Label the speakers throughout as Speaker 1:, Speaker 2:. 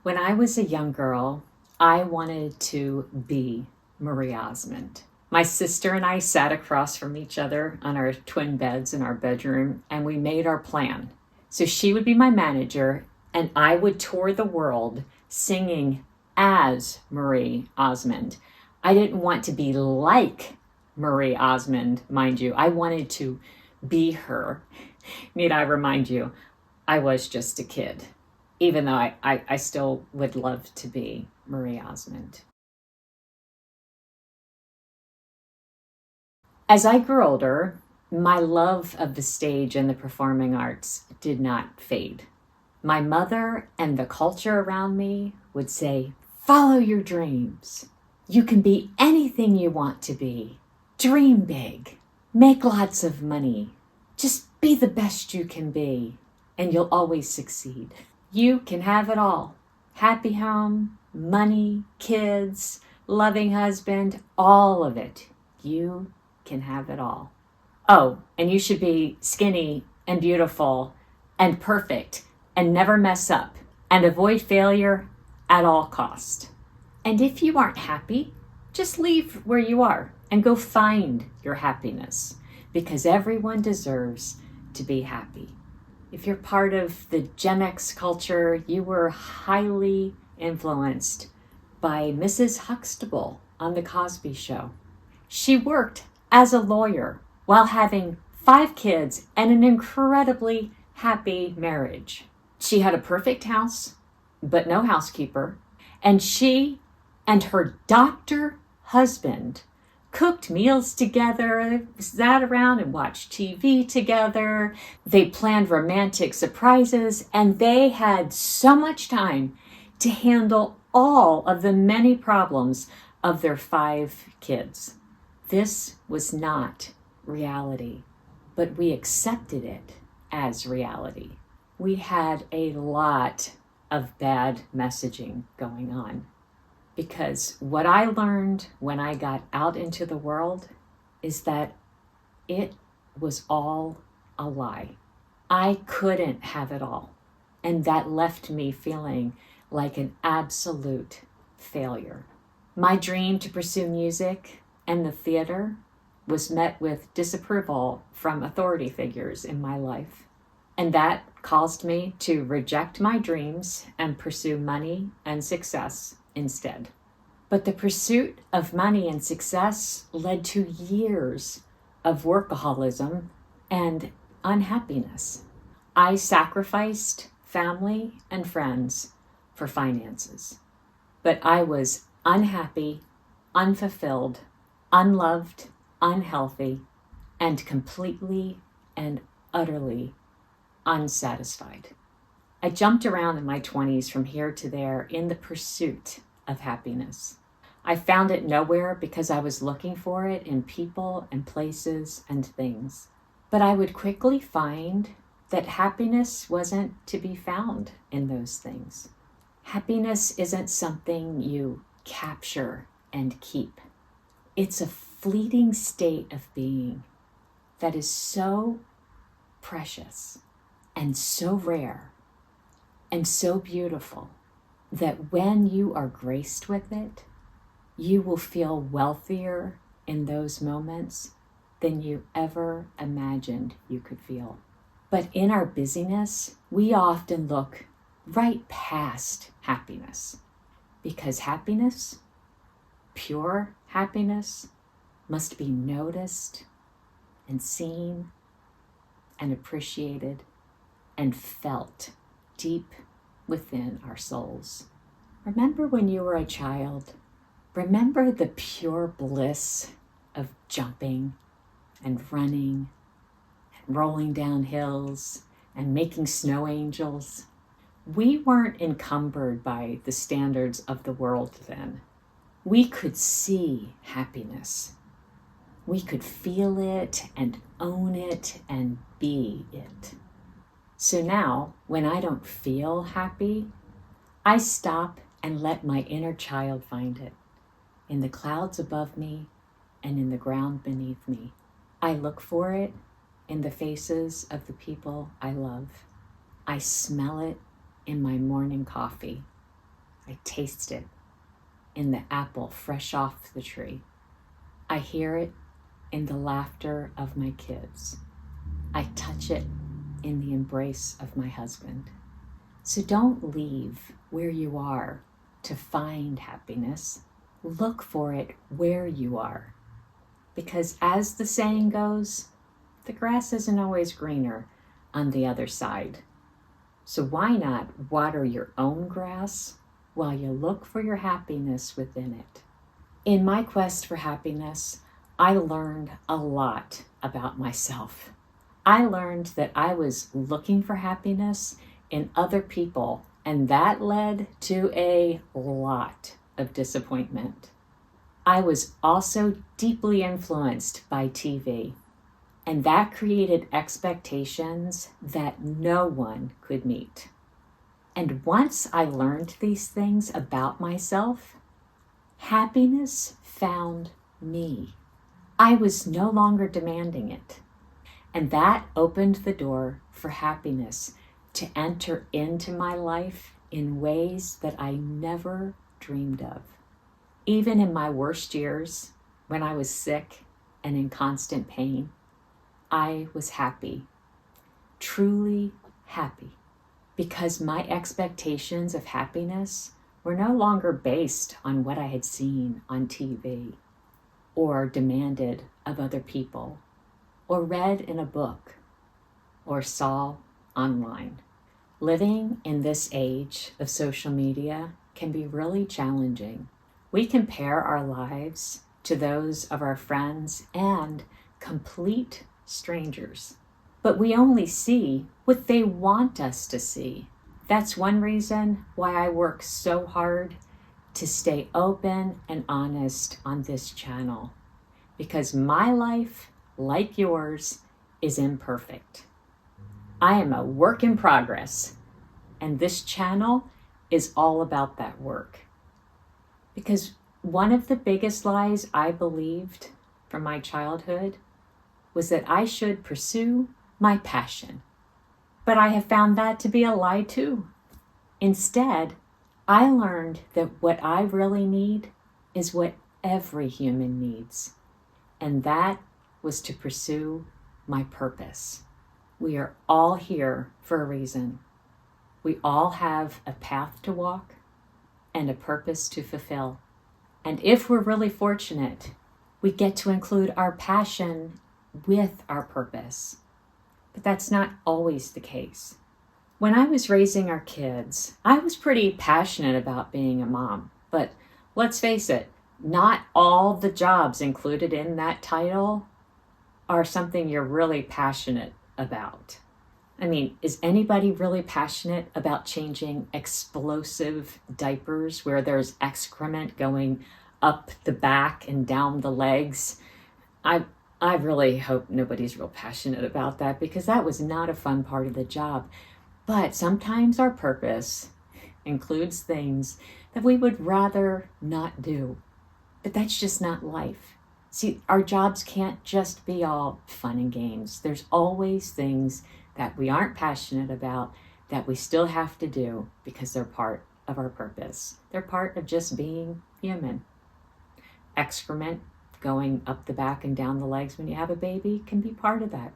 Speaker 1: When I was a young girl, I wanted to be Marie Osmond. My sister and I sat across from each other on our twin beds in our bedroom, and we made our plan. So she would be my manager, and I would tour the world singing as Marie Osmond. I didn't want to be like Marie Osmond, mind you. I wanted to be her. Need I remind you, I was just a kid, even though I still would love to be Marie Osmond. As I grew older, my love of the stage and the performing arts did not fade. My mother and the culture around me would say, follow your dreams. You can be anything you want to be. Dream big. Make lots of money. Just be the best you can be, and you'll always succeed. You can have it all. Happy home, money, kids, loving husband, all of it. You can have it all. Oh, and you should be skinny and beautiful and perfect and never mess up and avoid failure at all cost. And if you aren't happy, just leave where you are and go find your happiness, because everyone deserves to be happy. If you're part of the Gen X culture, you were highly influenced by Mrs. Huxtable on The Cosby Show. She worked as a lawyer while having 5 kids and an incredibly happy marriage. She had a perfect house, but no housekeeper, and she and her doctor husband cooked meals together, sat around and watched TV together. They planned romantic surprises, and they had so much time to handle all of the many problems of their 5 kids. This was not reality, but we accepted it as reality. We had a lot of bad messaging going on, because what I learned when I got out into the world is that it was all a lie. I couldn't have it all, and that left me feeling like an absolute failure. My dream to pursue music and the theater was met with disapproval from authority figures in my life. And that caused me to reject my dreams and pursue money and success instead. But the pursuit of money and success led to years of workaholism and unhappiness. I sacrificed family and friends for finances, but I was unhappy, unfulfilled, unloved, unhealthy, and completely and utterly unsatisfied. I jumped around in my 20s from here to there in the pursuit of happiness. I found it nowhere because I was looking for it in people and places and things. But I would quickly find that happiness wasn't to be found in those things. Happiness isn't something you capture and keep. It's a fleeting state of being that is so precious and so rare and so beautiful that when you are graced with it, you will feel wealthier in those moments than you ever imagined you could feel. But in our busyness, we often look right past happiness, because happiness, pure happiness, must be noticed and seen and appreciated and felt deep within our souls. Remember when you were a child? Remember the pure bliss of jumping and running and rolling down hills and making snow angels? We weren't encumbered by the standards of the world then. We could see happiness. We could feel it and own it and be it. So now, when I don't feel happy, I stop and let my inner child find it in the clouds above me and in the ground beneath me. I look for it in the faces of the people I love. I smell it in my morning coffee. I taste it in the apple fresh off the tree. I hear it in the laughter of my kids. I touch it in the embrace of my husband. So don't leave where you are to find happiness. Look for it where you are. Because as the saying goes, the grass isn't always greener on the other side. So why not water your own grass while you look for your happiness within it? In my quest for happiness, I learned a lot about myself. I learned that I was looking for happiness in other people, and that led to a lot of disappointment. I was also deeply influenced by TV, and that created expectations that no one could meet. And once I learned these things about myself, happiness found me. I was no longer demanding it. And that opened the door for happiness to enter into my life in ways that I never dreamed of. Even in my worst years, when I was sick and in constant pain, I was happy, truly happy, because my expectations of happiness were no longer based on what I had seen on TV or demanded of other people or read in a book or saw online. Living in this age of social media can be really challenging. We compare our lives to those of our friends and complete strangers, but we only see what they want us to see. That's one reason why I work so hard to stay open and honest on this channel, because my life, like yours, is imperfect. I am a work in progress, and this channel is all about that work. Because one of the biggest lies I believed from my childhood was that I should pursue my passion. But I have found that to be a lie too. Instead, I learned that what I really need is what every human needs, and that was to pursue my purpose. We are all here for a reason. We all have a path to walk and a purpose to fulfill. And if we're really fortunate, we get to include our passion with our purpose. But that's not always the case. When I was raising our kids, I was pretty passionate about being a mom. But let's face it, not all the jobs included in that title are something you're really passionate about. I mean, is anybody really passionate about changing explosive diapers where there's excrement going up the back and down the legs? I really hope nobody's real passionate about that, because that was not a fun part of the job. But sometimes our purpose includes things that we would rather not do. But that's just not life. See, our jobs can't just be all fun and games. There's always things that we aren't passionate about that we still have to do because they're part of our purpose. They're part of just being human. Excrement going up the back and down the legs when you have a baby can be part of that.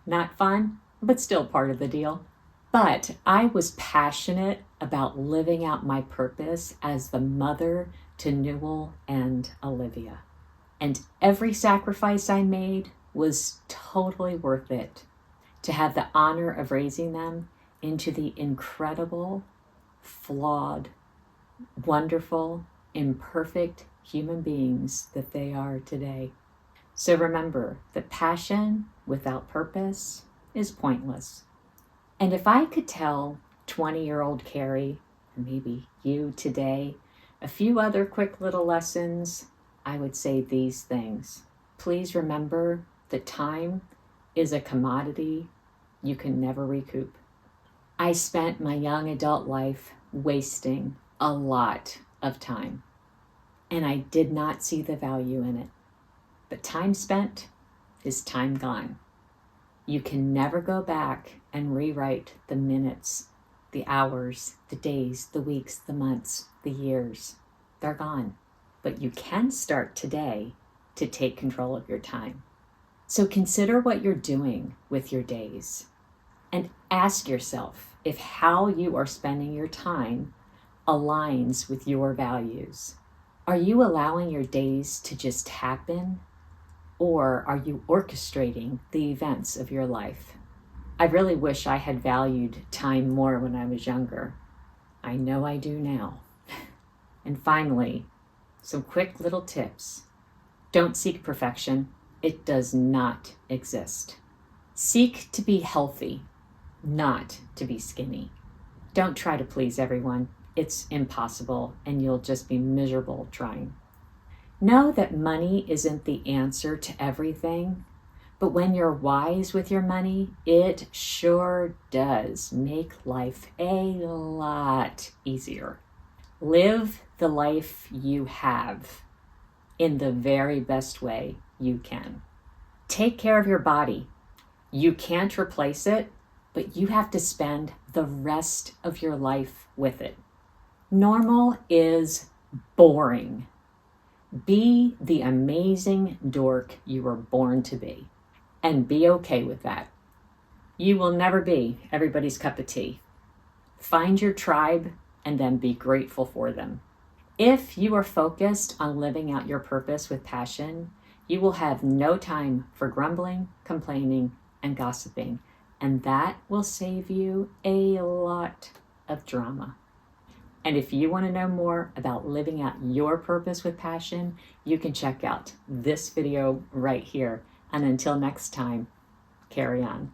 Speaker 1: Not fun, but still part of the deal. But I was passionate about living out my purpose as the mother to Newell and Olivia. And every sacrifice I made was totally worth it to have the honor of raising them into the incredible, flawed, wonderful, imperfect human beings that they are today. So remember, that passion without purpose is pointless. And if I could tell 20-year-old Carrie, and maybe you today, a few other quick little lessons, I would say these things. Please remember that time is a commodity you can never recoup. I spent my young adult life wasting a lot of time, and I did not see the value in it. But time spent is time gone. You can never go back and rewrite the minutes, the hours, the days, the weeks, the months, the years. They're gone. But you can start today to take control of your time. So consider what you're doing with your days and ask yourself if how you are spending your time aligns with your values. Are you allowing your days to just happen, or are you orchestrating the events of your life? I really wish I had valued time more when I was younger. I know I do now. And finally, some quick little tips. Don't seek perfection. It does not exist. Seek to be healthy, not to be skinny. Don't try to please everyone. It's impossible, and you'll just be miserable trying. Know that money isn't the answer to everything, but when you're wise with your money, it sure does make life a lot easier. Live the life you have in the very best way you can. Take care of your body. You can't replace it, but you have to spend the rest of your life with it. Normal is boring. Be the amazing dork you were born to be, and be okay with that. You will never be everybody's cup of tea. Find your tribe and then be grateful for them. If you are focused on living out your purpose with passion, you will have no time for grumbling, complaining, and gossiping, and that will save you a lot of drama. And if you want to know more about living out your purpose with passion, you can check out this video right here. And until next time, carry on.